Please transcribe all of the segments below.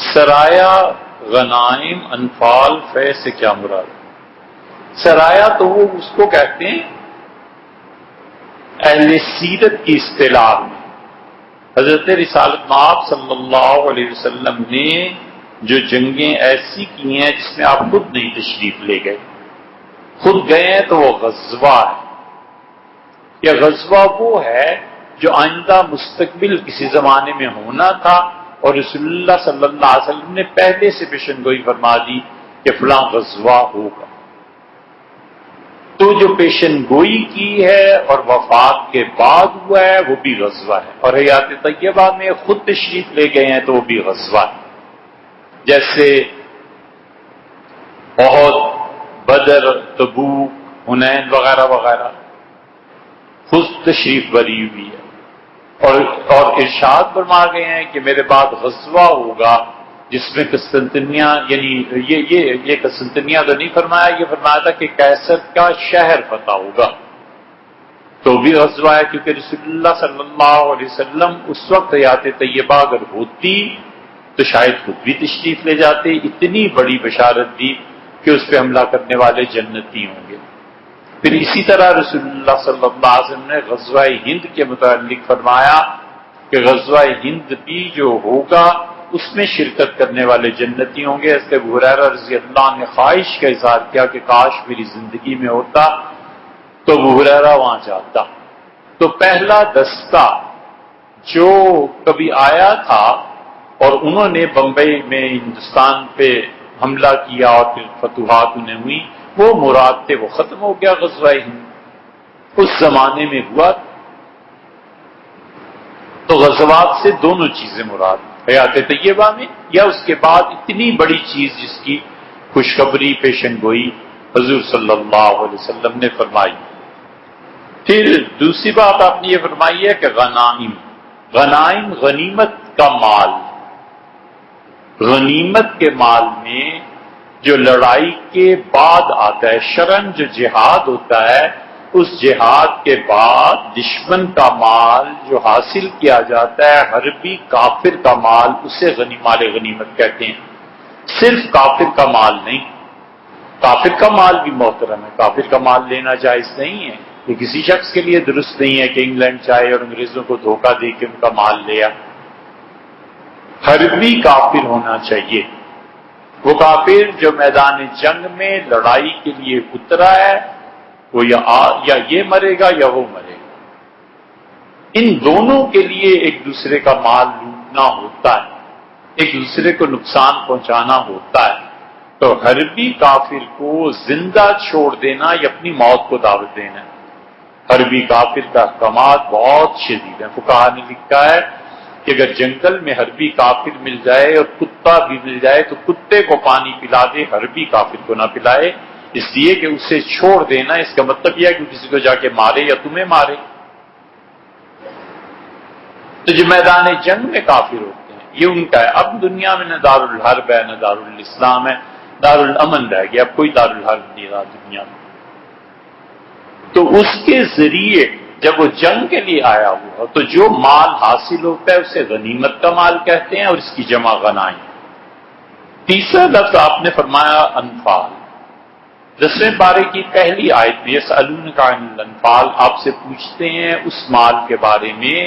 سرایا، غنائم، انفال، فے سے کیا مراد؟ سرایا تو وہ اس کو کہتے ہیں اہل سیرت کی اصطلاح میں۔ حضرت رسالت مآب صلی اللہ علیہ وسلم نے جو جنگیں ایسی کی ہیں جس میں آپ خود نہیں تشریف لے گئے، خود گئے ہیں تو وہ غزوہ ہے۔ یہ غزوہ وہ ہے جو آئندہ مستقبل کسی زمانے میں ہونا تھا، اور رسول اللہ صلی اللہ علیہ وسلم نے پہلے سے پیشن گوئی فرما دی کہ فلاں غزوہ ہوگا۔ تو جو پیشن گوئی کی ہے اور وفات کے بعد ہوا ہے وہ بھی غزوہ ہے، اور حیات طیبہ میں خود تشریف لے گئے ہیں تو وہ بھی غزوہ ہے۔ جیسے احد، بدر، تبوک، حنین وغیرہ وغیرہ خود تشریف بری ہوئی ہے، اور ارشاد فرما گئے ہیں کہ میرے بعد غزوہ ہوگا جس میں قسطنطنیہ، یعنی یہ قسطنطنیہ تو نہیں فرمایا، یہ فرمایا تھا کہ کیسر کا شہر فتح ہوگا، تو بھی غزوہ ہے، کیونکہ رسول اللہ صلی اللہ علیہ وسلم اس وقت حیات طیبہ اگر ہوتی تو شاید خود بھی تشریف لے جاتے۔ اتنی بڑی بشارت دی کہ اس پہ حملہ کرنے والے جنتی ہوں گے۔ پھر اسی طرح رسول اللہ صلی اللہ علیہ وسلم نے غزوہ ہند کے متعلق فرمایا کہ غزوہ ہند بھی جو ہوگا اس میں شرکت کرنے والے جنتی ہوں گے۔ حضرت ابو ہریرہ رضی اللہ عنہ نے خواہش کا اظہار کیا کہ کاش میری زندگی میں ہوتا تو ابو ہریرہ وہاں جاتا۔ تو پہلا دستہ جو کبھی آیا تھا اور انہوں نے بمبئی میں ہندوستان پہ حملہ کیا اور پھر فتوحات انہیں ہوئی، وہ مراد تھے، وہ ختم ہو گیا غزوہ ہند، اس زمانے میں ہوا۔ تو غزوات سے دونوں چیزیں مراد، حیات طیبہ میں یا اس کے بعد اتنی بڑی چیز جس کی خوشخبری پیشن گوئی حضور صلی اللہ علیہ وسلم نے فرمائی۔ پھر دوسری بات آپ نے یہ فرمائی ہے کہ غنائم، غنائم غنیمت کا مال، غنیمت کے مال میں جو لڑائی کے بعد آتا ہے، شرعاً جو جہاد ہوتا ہے، اس جہاد کے بعد دشمن کا مال جو حاصل کیا جاتا ہے، حربی کافر کا مال، اسے مال غنیمت کہتے ہیں۔ صرف کافر کا مال نہیں، کافر کا مال بھی محترم ہے، کافر کا مال لینا جائز نہیں ہے، یہ کسی شخص کے لیے درست نہیں ہے کہ انگلینڈ جائے اور انگریزوں کو دھوکہ دے کے ان کا مال لیا۔ حربی کافر ہونا چاہیے، وہ کافر جو میدان جنگ میں لڑائی کے لیے اترا ہے، وہ یا یہ مرے گا یا وہ مرے گا۔ ان دونوں کے لیے ایک دوسرے کا مال لوٹنا ہوتا ہے، ایک دوسرے کو نقصان پہنچانا ہوتا ہے۔ تو حربی کافر کو زندہ چھوڑ دینا یا اپنی موت کو دعوت دینا ہے۔ حربی کافر کا احکامات بہت شدید ہیں۔ فقہا نے لکھا ہے کہ اگر جنگل میں حربی کافر مل جائے اور کتا بھی مل جائے تو کتے کو پانی پلا دے، حربی کافر کو نہ پلائے، اس لیے کہ اسے چھوڑ دینا اس کا مطلب یہ ہے کہ کسی کو جا کے مارے یا تمہیں مارے۔ تو جو میدان جنگ میں کافر ہوتے ہیں یہ ان کا ہے۔ اب دنیا میں نہ دار الحرب ہے نہ دار الاسلام ہے، دار الامن رہ گیا، اب کوئی دار الحرب نہیں رہا دنیا میں۔ تو اس کے ذریعے جب وہ جنگ کے لیے آیا ہوا تو جو مال حاصل ہوتا ہے اسے غنیمت کا مال کہتے ہیں، اور اس کی جمع غنائم۔ تیسرا لفظ آپ نے فرمایا انفال۔ 10ویں پارے کی پہلی آیت میں یسألونک عن الانفال، آپ سے پوچھتے ہیں اس مال کے بارے میں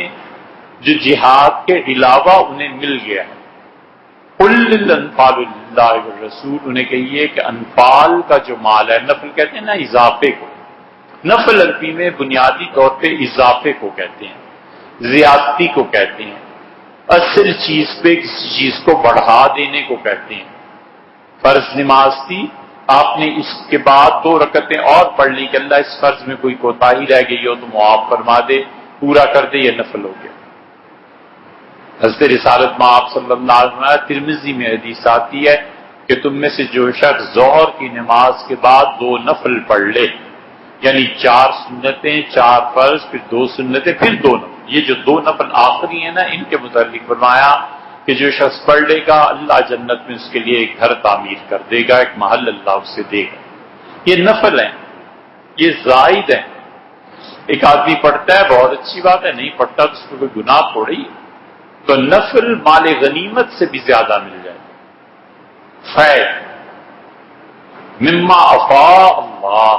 جو جہاد کے علاوہ انہیں مل گیا ہے۔ قل الانفال للہ والرسول، انہیں کہیے کہ انفال کا جو مال ہے، نفل کہتے ہیں نا اضافے کو، نفل عربی میں بنیادی طور پہ اضافے کو کہتے ہیں، زیادتی کو کہتے ہیں، اصل چیز پہ کسی چیز کو بڑھا دینے کو کہتے ہیں۔ فرض نماز تھی، آپ نے اس کے بعد 2 رکعتیں اور پڑھ لی کہ اللہ اس فرض میں کوئی کوتاہی رہ گئی ہو تو معاف فرما دے، پورا کر دے، یہ نفل ہو گیا۔ حضرت رسالت مآب صلی اللہ علیہ وسلم، ترمذی میں حدیث آتی ہے کہ تم میں سے جو شخص ظہر کی نماز کے بعد 2 نفل پڑھ لے، یعنی 4 سنتیں، 4 فرض، پھر 2 سنتیں، پھر 2 نفل، یہ جو 2 نفل آخری ہیں نا، ان کے متعلق فرمایا کہ جو شخص پڑھ لے گا اللہ جنت میں اس کے لیے ایک گھر تعمیر کر دے گا، ایک محل اللہ اسے دے گا۔ یہ نفل ہیں، یہ زائد ہیں۔ ایک آدمی پڑھتا ہے بہت اچھی بات ہے، نہیں پڑھتا تو اس کو کوئی گناہ تھوڑی ہے۔ تو نفل مال غنیمت سے بھی زیادہ مل جائے، مما افاء اللہ،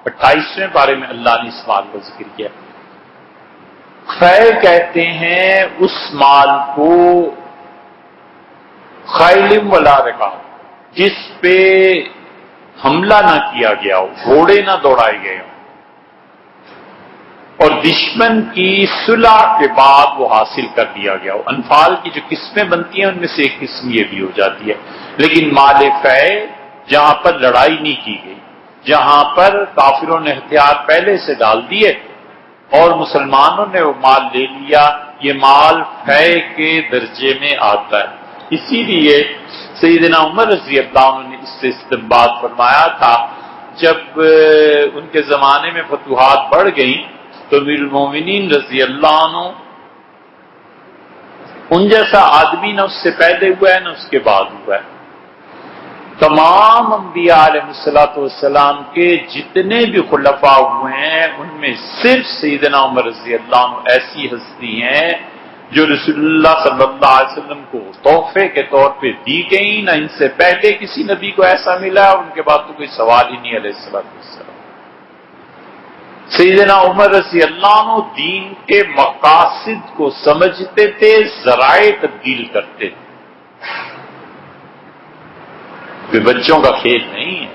28ویں پارے میں اللہ نے اس مال کا ذکر کیا۔ فے کہتے ہیں اس مال کو خیل ولا رکاب، جس پہ حملہ نہ کیا گیا ہو، گھوڑے نہ دوڑائے گئے ہوں، اور دشمن کی صلح کے بعد وہ حاصل کر لیا گیا ہو۔ انفال کی جو قسمیں بنتی ہیں ان میں سے ایک قسم یہ بھی ہو جاتی ہے۔ لیکن مال فے جہاں پر لڑائی نہیں کی گئی، جہاں پر کافروں نے ہتھیار پہلے سے ڈال دیے اور مسلمانوں نے وہ مال لے لیا، یہ مال فے کے درجے میں آتا ہے۔ اسی لیے سیدنا عمر رضی اللہ عنہ نے اس سے استنباط فرمایا تھا، جب ان کے زمانے میں فتوحات بڑھ گئیں تو امیر المومنین رضی اللہ عنہ ان جیسا آدمی نہ اس سے پہلے ہوا ہے نہ اس کے بعد ہوا ہے۔ تمام انبیاء علیہ الصلوۃ والسلام کے جتنے بھی خلفاء ہوئے ہیں ان میں صرف سیدنا عمر رضی اللہ عنہ ایسی ہستی ہیں جو رسول اللہ صلی اللہ علیہ وسلم کو تحفے کے طور پہ دی گئی، نہ ان سے پہلے کسی نبی کو ایسا ملا اور ان کے بعد تو کوئی سوال ہی نہیں علیہ الصلوۃ والسلام۔ سیدنا عمر رضی اللہ عنہ دین کے مقاصد کو سمجھتے تھے، ذرائع تبدیل کرتے تھے، کوئی بچوں کا کھیل نہیں ہے۔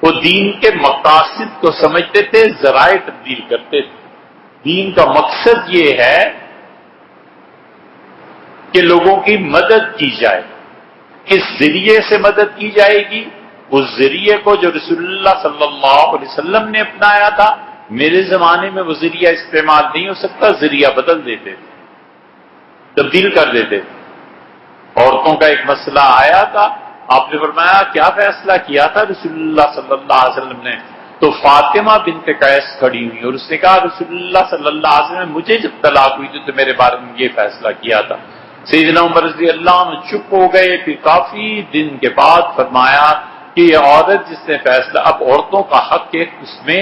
وہ دین کے مقاصد کو سمجھتے تھے، ذرائع تبدیل کرتے تھے۔ دین کا مقصد یہ ہے کہ لوگوں کی مدد کی جائے۔ کس ذریعے سے مدد کی جائے گی؟ اس ذریعے کو جو رسول اللہ صلی اللہ علیہ وسلم نے اپنایا تھا۔ میرے زمانے میں وہ ذریعہ استعمال نہیں ہو سکتا، ذریعہ بدل دیتے تھے، تبدیل کر دیتے تھے۔ عورتوں کا ایک مسئلہ آیا تھا، آپ نے فرمایا کیا فیصلہ کیا تھا رسول اللہ صلی اللہ علیہ وسلم نے؟ تو فاطمہ بنت قیس کھڑی ہوئی اور اس نے کہا رسول اللہ صلی اللہ علیہ وسلم مجھے جب طلاق ہوئی تو میرے بارے میں یہ فیصلہ کیا تھا۔ سیدنا عمر رضی اللہ عنہ چپ ہو گئے، پھر کافی دن کے بعد فرمایا کہ یہ عورت جس نے فیصلہ، اب عورتوں کا حق ایک اس میں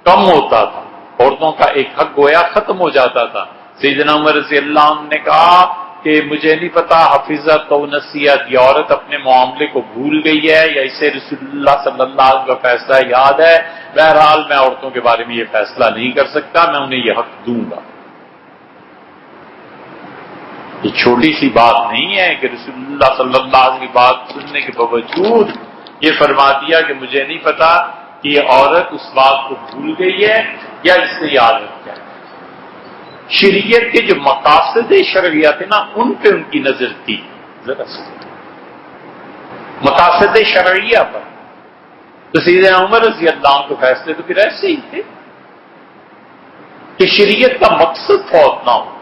کم ہوتا تھا، عورتوں کا ایک حق گویا ختم ہو جاتا تھا۔ سیدنا عمر رضی اللہ عنہ نے کہا کہ مجھے نہیں پتا حفظت و نصیحت، یہ عورت اپنے معاملے کو بھول گئی ہے یا اسے رسول اللہ صلی اللہ علیہ وسلم کا فیصلہ یاد ہے، بہرحال میں عورتوں کے بارے میں یہ فیصلہ نہیں کر سکتا، میں انہیں یہ حق دوں گا۔ یہ چھوٹی سی بات نہیں ہے کہ رسول اللہ صلی اللہ علیہ وسلم کی بات سننے کے باوجود یہ فرما دیا کہ مجھے نہیں پتا کہ یہ عورت اس بات کو بھول گئی ہے یا اس نے یاد رکھا ہے۔ شریعت کے جو مقاصد شرعیہ تھے نا ان پہ ان کی نظر تھی، ذرا سنو مقاصد شرعیہ پر۔ تو سیدنا عمر رضی اللہ عنہ کے فیصلے تو پھر ایسے ہی تھے کہ شریعت کا مقصد فوت نہ ہو،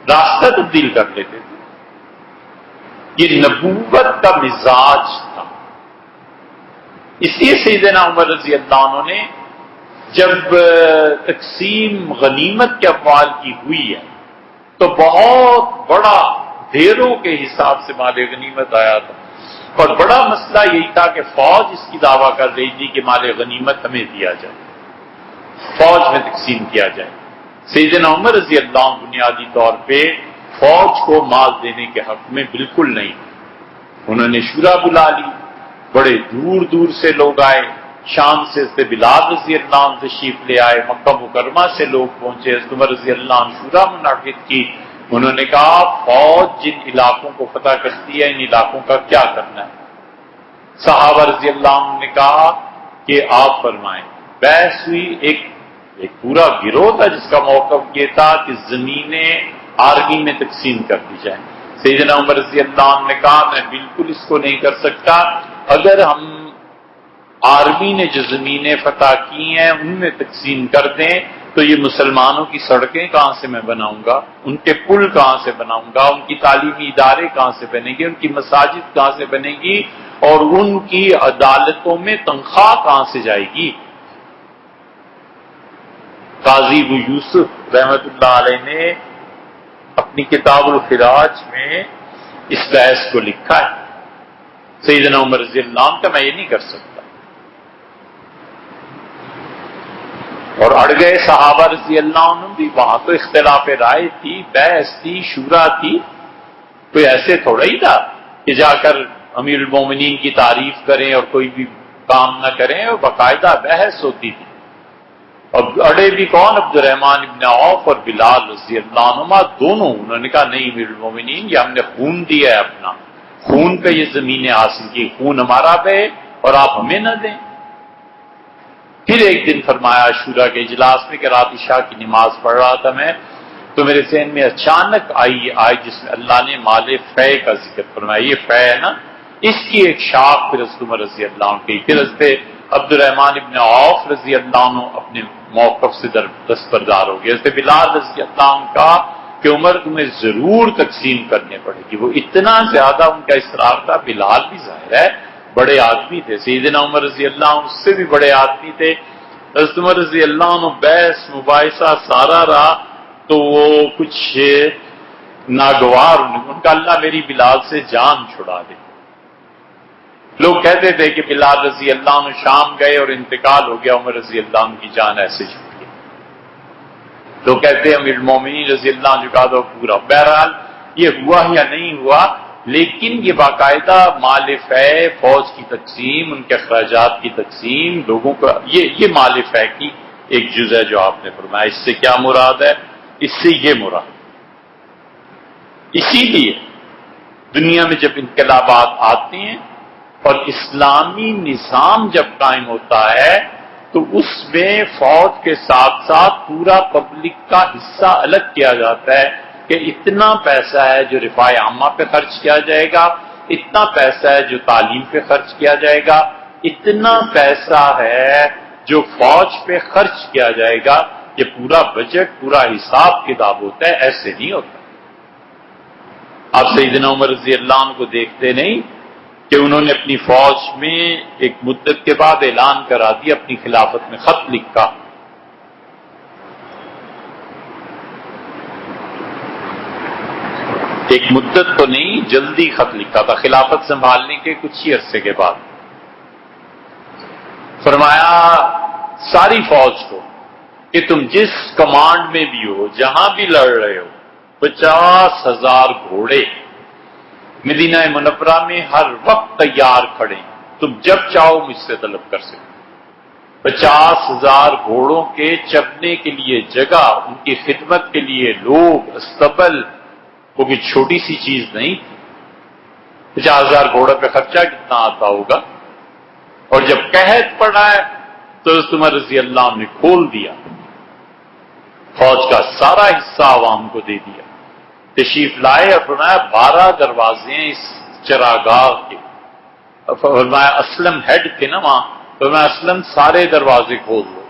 راستہ تبدیل کر لیتے تھے۔ یہ نبوت کا مزاج تھا۔ اس لیے سیدنا عمر رضی اللہ عنہ نے جب تقسیم غنیمت کے اموال کی ہوئی ہے تو بہت بڑا ڈھیروں کے حساب سے مال غنیمت آیا تھا، اور بڑا مسئلہ یہی تھا کہ فوج اس کی دعویٰ کر رہی تھی کہ مال غنیمت ہمیں دیا جائے، فوج میں تقسیم کیا جائے۔ سیدنا عمر رضی اللہ عنہ بنیادی طور پہ فوج کو مال دینے کے حق میں بالکل نہیں، انہوں نے شورا بلا لی، بڑے دور دور سے لوگ آئے، شام سے بلال رضی اللہ عنہ تشریف لے آئے، مکہ مکرمہ سے لوگ پہنچے، عمر رضی اللہ عنہ شورا منعقد کی، انہوں نے کہا فوج جن علاقوں کو فتح کرتی ہے ان علاقوں کا کیا کرنا ہے؟ صحابہ رضی اللہ عنہ نے کہا کہ آپ فرمائیں۔ بحث ہوئی، ایک پورا گروہ تھا جس کا موقف یہ تھا کہ زمینیں آرمی میں تقسیم کر دی جائیں۔ سیدنا عمر رضی اللہ عنہ نے کہا میں بالکل اس کو نہیں کر سکتا، اگر ہم آرمی نے جو زمینیں فتح کی ہیں ان میں تقسیم کر دیں تو یہ مسلمانوں کی سڑکیں کہاں سے میں بناؤں گا، ان کے پل کہاں سے بناؤں گا، ان کی تعلیمی ادارے کہاں سے بنیں گے، ان کی مساجد کہاں سے بنے گی، اور ان کی عدالتوں میں تنخواہ کہاں سے جائے گی۔ قاضی ابو یوسف رحمت اللہ علیہ نے اپنی کتاب الخراج میں اس بحث کو لکھا ہے۔ سیدنا عمر رضی اللہ عنہ کا میں یہ نہیں کر سکتا، اور اڑ گئے صحابہ رضی اللہ عنہ بھی، وہاں تو اختلاف رائے تھی، بحث تھی، شورا تھی، کوئی ایسے تھوڑا ہی تھا کہ جا کر امیر المومنین کی تعریف کریں اور کوئی بھی کام نہ کریں، اور باقاعدہ بحث ہوتی تھی. اور اڑے بھی کون؟ عبد الرحمن ابن عوف اور بلال رضی اللہ عنہما دونوں. انہوں نے کہا نہیں امیر المومنین، یہ ہم نے خون دیا ہے، اپنا خون پہ یہ زمینیں حاصل کی، خون ہمارا پہ اور آپ ہمیں نہ دیں. پھر ایک دن فرمایا عاشورہ کے اجلاس میں کہ رات عشاء کی نماز پڑھ رہا تھا میں، تو میرے ذہن میں اچانک آئی جس میں اللہ نے مال فے کا ذکر فرمایا. یہ فے ہے نا، اس کی ایک شاخ پھر حضرت عمر رضی اللہ عنہ کی. پھر حضرت عبد الرحمن ابن عوف رضی اللہ عنہ اپنے موقف سے دستبردار ہو گئے. حضرت بلال رضی اللہ عنہ کا کہ عمر تمہیں ضرور تقسیم کرنے پڑے گی. وہ اتنا زیادہ ان کا اصرار تھا. بلال بھی ظاہر ہے بڑے آدمی تھے، سیدنا عمر رضی اللہ عنہ اس سے بھی بڑے آدمی تھے. حضرت عمر رضی اللہ عنہ بحث مباحثہ سارا رہا تو وہ کچھ ناگوار ان کا اللہ میری بلال سے جان چھڑا دے. لوگ کہتے تھے کہ بلال رضی اللہ عنہ شام گئے اور انتقال ہو گیا، عمر رضی اللہ عنہ کی جان ایسے چھوٹ گئی. لوگ کہتے ہیں امیر المومنین رضی اللہ عنہ کا تو پورا. بہرحال یہ ہوا یا نہیں ہوا، لیکن یہ باقاعدہ مال فے، فوج کی تقسیم، ان کے اخراجات کی تقسیم، لوگوں کا یہ مال فے کی ایک جز ہے جو آپ نے فرمایا. اس سے کیا مراد ہے؟ اس سے یہ مراد. اسی لیے دنیا میں جب انقلابات آتے ہیں اور اسلامی نظام جب قائم ہوتا ہے تو اس میں فوج کے ساتھ ساتھ پورا پبلک کا حصہ الگ کیا جاتا ہے کہ اتنا پیسہ ہے جو رفاع عامہ پہ خرچ کیا جائے گا، اتنا پیسہ ہے جو تعلیم پہ خرچ کیا جائے گا، اتنا پیسہ ہے جو فوج پہ خرچ کیا جائے گا. یہ پورا بجٹ، پورا حساب کتاب ہوتا ہے. ایسے نہیں ہوتا. آپ سیدنا عمر رضی اللہ عنہ کو دیکھتے نہیں کہ انہوں نے اپنی فوج میں ایک مدت کے بعد اعلان کرا دیا، اپنی خلافت میں خط لکھا. ایک مدت تو نہیں، جلدی خط لکھا تھا خلافت سنبھالنے کے کچھ ہی عرصے کے بعد. فرمایا ساری فوج کو کہ تم جس کمانڈ میں بھی ہو، جہاں بھی لڑ رہے ہو، 50,000 گھوڑے مدینہ منورہ میں ہر وقت تیار کھڑے ہیں، تم جب چاہو مجھ سے طلب کر سکتے. 50,000 گھوڑوں کے چرنے کے لیے جگہ، ان کی خدمت کے لیے لوگ، استبل، وہ کوئی چھوٹی سی چیز نہیں تھی. 50,000 گھوڑوں پہ خرچہ کتنا آتا ہوگا. اور جب قحط پڑا ہے تو حضرت عمر رضی اللہ عنہ نے کھول دیا، فوج کا سارا حصہ عوام کو دے دیا. تشریف لائے اور فرمایا 12 دروازے ہیں اس چراگاہ کے. فرمایا اسلم ہیڈ تھے نا وہاں، فرمایا اسلم سارے دروازے کھول دو،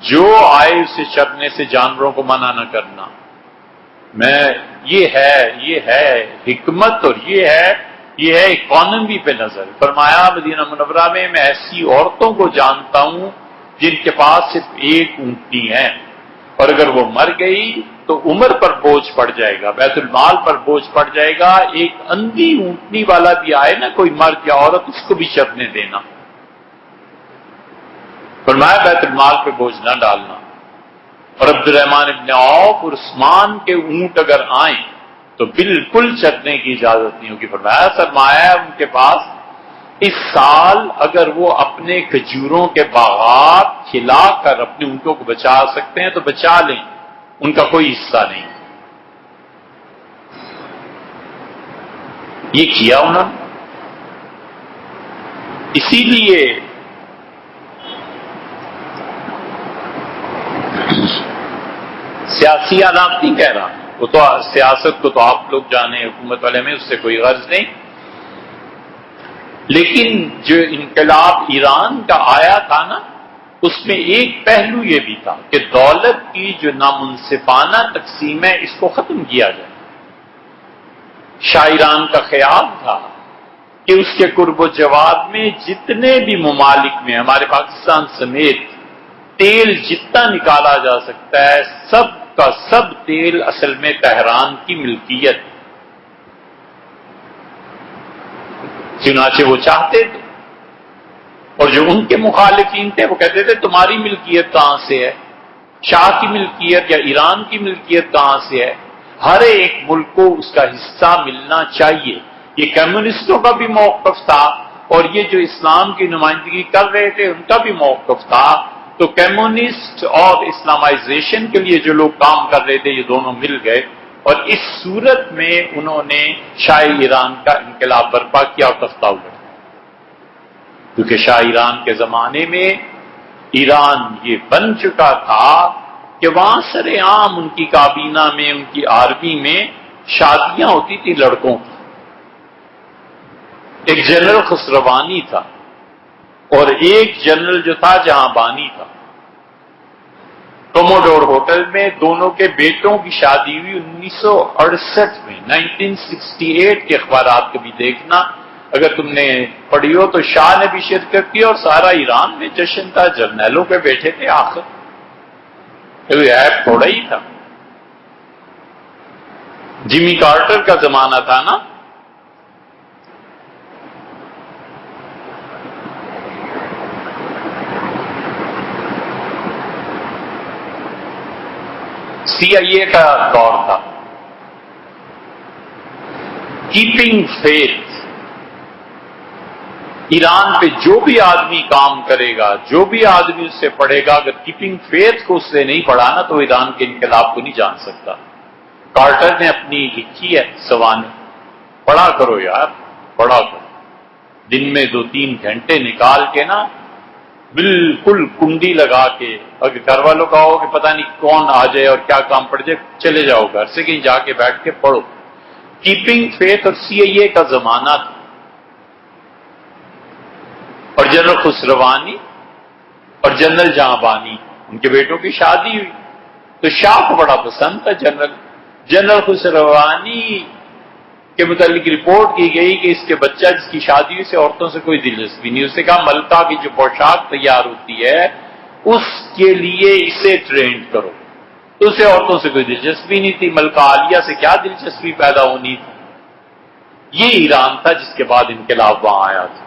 جو آئے اسے چرنے سے جانوروں کو منع نہ کرنا. یہ ہے حکمت، اور یہ ہے اکانومی پہ نظر. فرمایا مدینہ منورہ میں ایسی عورتوں کو جانتا ہوں جن کے پاس صرف ایک اونٹنی ہے، اور اگر وہ مر گئی تو عمر پر بوجھ پڑ جائے گا، بیت المال پر بوجھ پڑ جائے گا. ایک اندھی اونٹنی والا بھی آئے نا، کوئی مرد یا عورت، اس کو بھی چرنے دینا. فرمایا بیت المال پہ بوجھ نہ ڈالنا. اور عبد الرحمن ابن عوف اور عثمان کے اونٹ اگر آئیں تو بالکل چرنے کی اجازت نہیں ہوگی. فرمایا سرمایہ ہے ان کے پاس، اس سال اگر وہ اپنے کھجوروں کے باغات کھلا کر اپنے اونٹوں کو بچا سکتے ہیں تو بچا لیں، ان کا کوئی حصہ نہیں. یہ کیا انہوں نے. اسی لیے سیاسی حالات نہیں کہہ رہا، وہ تو سیاست کو تو آپ لوگ جانے، حکومت والے میں اس سے کوئی غرض نہیں. لیکن جو انقلاب ایران کا آیا تھا نا، اس میں ایک پہلو یہ بھی تھا کہ دولت کی جو نامنصفانہ تقسیم ہے اس کو ختم کیا جائے. شاہ ایران کا خیال تھا کہ اس کے قرب و جوار میں جتنے بھی ممالک میں، ہمارے پاکستان سمیت، تیل جتنا نکالا جا سکتا ہے، سب کا سب تیل اصل میں تہران کی ملکیت. چنانچہ وہ چاہتے تھے، اور جو ان کے مخالفین تھے وہ کہتے تھے تمہاری ملکیت کہاں سے ہے، شاہ کی ملکیت یا ایران کی ملکیت کہاں سے ہے. ہر ایک ملک کو اس کا حصہ ملنا چاہیے. یہ کمیونسٹوں کا بھی موقف تھا اور یہ جو اسلام کی نمائندگی کر رہے تھے ان کا بھی موقف تھا. تو کمیونسٹ اور اسلامائزیشن کے لیے جو لوگ کام کر رہے تھے یہ دونوں مل گئے اور اس صورت میں انہوں نے شاہ ایران کا انقلاب برپا کیا اور تختہ الٹ. کیونکہ شاہ ایران کے زمانے میں ایران یہ بن چکا تھا کہ وہاں سر عام ان کی کابینہ میں ان کی آرمی میں شادیاں ہوتی تھی لڑکوں کی. ایک جنرل خسروانی تھا اور ایک جنرل جو تھا جہاں بانی تھا. کوموڈور ہوٹل میں دونوں کے بیٹوں کی شادی ہوئی 1968 میں. 1968 کے اخبارات کبھی دیکھنا اگر تم نے پڑھی ہو تو شاہ نے بھی شرکت کی اور سارا ایران میں جشن تھا. جرنیلوں پہ بیٹھے تھے. آخر ایپ تھوڑا ہی تھا. جمی کارٹر کا زمانہ تھا نا. CIA کا دور تھا. Keeping faith. ایران پہ جو بھی آدمی کام کرے گا جو بھی آدمی اس سے پڑھے گا اگر کیپنگ فیتھ کو اس سے نہیں پڑھا نا تو ایران کے انقلاب کو نہیں جان سکتا. کارٹر نے اپنی لکھی ہے سوانح. پڑھا کرو یار پڑھا کرو. دن میں 2-3 گھنٹے نکال کے نا بالکل کنڈی لگا کے اگر گھر والوں کا ہو کہ پتہ نہیں کون آ جائے اور کیا کام پڑ جائے چلے جاؤ گھر سے کہیں جا کے بیٹھ کے پڑھو. کیپنگ فیتھ اور CIA کا زمانہ تھا. اور جنرل خسروانی اور جنرل جہاں بانی ان کے بیٹوں کی شادی ہوئی تو شاہ کو بڑا پسند تھا. جنرل خسروانی کے متعلق رپورٹ کی گئی کہ اس کے بچہ جس کی شادی ہوئی سے عورتوں سے کوئی دلچسپی نہیں. اس نے کہا ملکہ کی جو پوشاک تیار ہوتی ہے اس کے لیے اسے ٹرینڈ کرو. تو اسے عورتوں سے کوئی دلچسپی نہیں تھی. ملکہ عالیہ سے کیا دلچسپی پیدا ہونی تھی. یہ ایران تھا جس کے بعد انقلاب وہاں آیا تھا.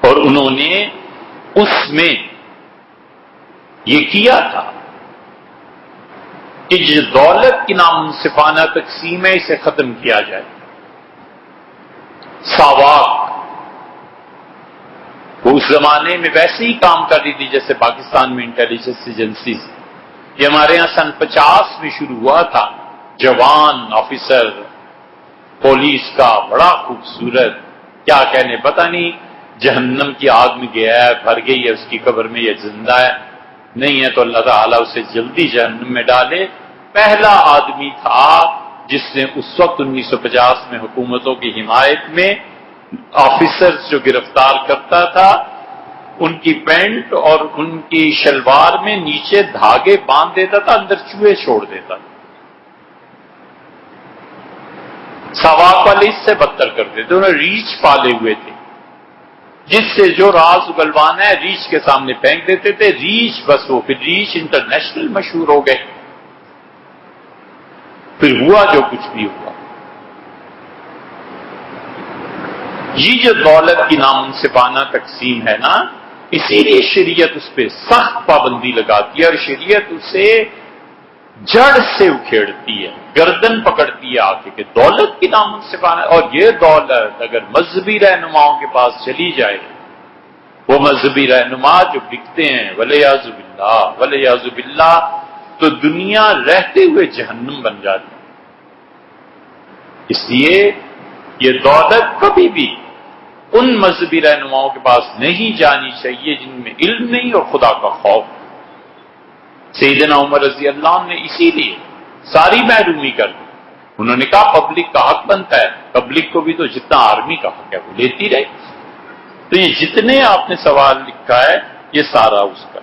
اور انہوں نے اس میں یہ کیا تھا کہ جو دولت کی نامنصفانہ تقسیم ہے اسے ختم کیا جائے. ساواک وہ اس زمانے میں ویسے ہی کام کر رہی تھی جیسے پاکستان میں انٹیلیجنس ایجنسیز. یہ ہمارے یہاں سن 50 میں شروع ہوا تھا. جوان آفیسر پولیس کا بڑا خوبصورت کیا کہنے پتہ نہیں جہنم کی آگ میں گیا ہے بھر گئی ہے اس کی قبر میں یہ زندہ ہے نہیں ہے تو اللہ تعالیٰ اسے جلدی جہنم میں ڈالے. پہلا آدمی تھا جس نے اس وقت 1950 میں حکومتوں کی حمایت میں آفیسرز جو گرفتار کرتا تھا ان کی پینٹ اور ان کی شلوار میں نیچے دھاگے باندھ دیتا تھا اندر چوہے چھوڑ دیتا تھا. ساواک والے اس سے بدتر کرتے تھے. انہوں نے ریچھ پالے ہوئے تھے جس سے جو راز اگلوانا ہے ریچھ کے سامنے پھینک دیتے تھے. ریچھ بس وہ پھر ریچھ انٹرنیشنل مشہور ہو گئے. پھر ہوا جو کچھ بھی ہوا. یہ جو دولت کی نامنصفانہ تقسیم ہے نا اسی لیے شریعت اس پہ سخت پابندی لگاتی ہے اور شریعت اسے جڑ سے اکھیڑتی ہے گردن پکڑتی ہے آ کے کہ دولت کی نامنصفانہ. اور یہ دولت اگر مذہبی رہنماؤں کے پاس چلی جائے وہ مذہبی رہنما جو بکتے ہیں ولیعذ باللہ تو دنیا رہتے ہوئے جہنم بن جاتی. اس لیے یہ دولت کبھی بھی ان مذہبی رہنماؤں کے پاس نہیں جانی چاہیے جن میں علم نہیں اور خدا کا خوف. سیدنا عمر رضی اللہ عنہ نے اسی لیے ساری محرومی کر دی. انہوں نے کہا پبلک کا حق بنتا ہے. پبلک کو بھی تو جتنا آرمی کا حق ہے وہ لیتی رہے. تو یہ جتنے آپ نے سوال لکھا ہے یہ سارا اس کا